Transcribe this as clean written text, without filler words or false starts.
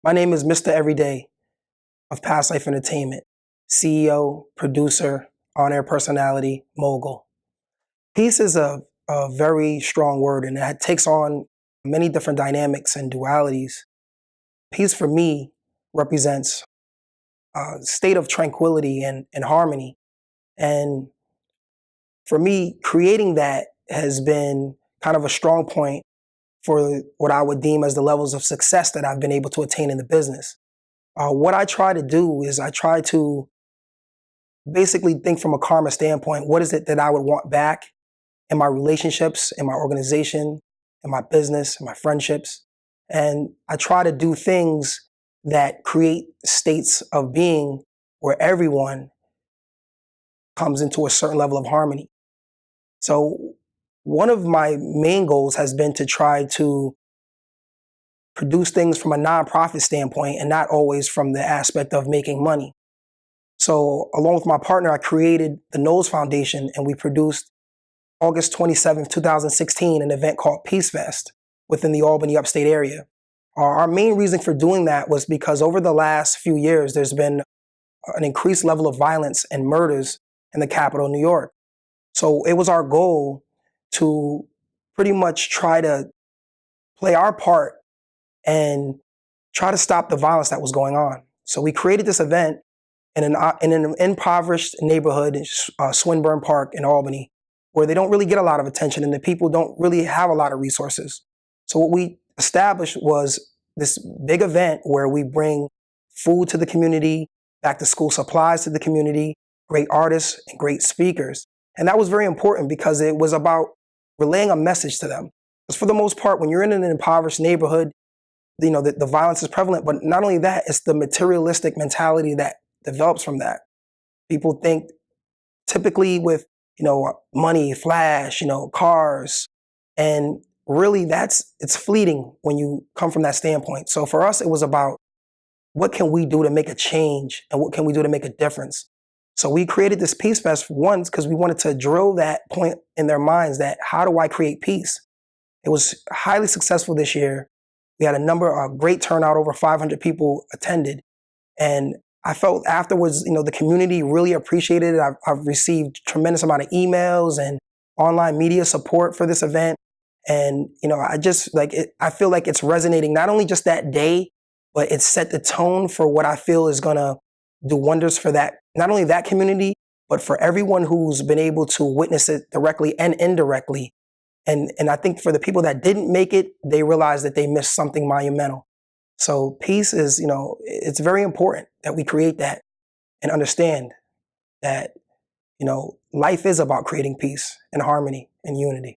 My name is Mr. Everyday of Past Life Entertainment, CEO, producer, on-air personality, mogul. Peace is a very strong word, and it takes on many different dynamics and dualities. Peace for me represents a state of tranquility and harmony. And for me, creating that has been kind of a strong point for what I would deem as the levels of success that I've been able to attain in the business. What I try to do is I try to basically think from a karma standpoint, what is it that I would want back in my relationships, in my organization, in my business, in my friendships. And I try to do things that create states of being where everyone comes into a certain level of harmony. So one of my main goals has been to try to produce things from a nonprofit standpoint and not always from the aspect of making money. So along with my partner, I created the Knowles Foundation, and we produced August 27th, 2016, an event called Peace Fest within the Albany upstate area. Our main reason for doing that was because over the last few years, there's been an increased level of violence and murders in the capital, New York. So it was our goal to pretty much try to play our part and try to stop the violence that was going on. So we created this event in an impoverished neighborhood, Swinburne Park in Albany, where they don't really get a lot of attention and the people don't really have a lot of resources. So what we established was this big event where we bring food to the community, back to school supplies to the community, great artists and great speakers. And that was very important because it was about relaying a message to them. Because for the most part, when you're in an impoverished neighborhood, you know, the violence is prevalent, but not only that, it's the materialistic mentality that develops from that. People think typically with, money, flash, cars, and really it's fleeting when you come from that standpoint. So for us, it was about what can we do to make a change and what can we do to make a difference? So we created this Peace Fest once because we wanted to drill that point in their minds that how do I create peace? It was highly successful this year. We had a great turnout, over 500 people attended. And I felt afterwards, the community really appreciated it. I've received tremendous amount of emails and online media support for this event. And, I just I feel like it's resonating not only just that day, but it set the tone for what I feel is going to do wonders for that, not only that community, but for everyone who's been able to witness it directly and indirectly. And I think for the people that didn't make it, they realized that they missed something monumental. So peace is, it's very important that we create that and understand that, life is about creating peace and harmony and unity.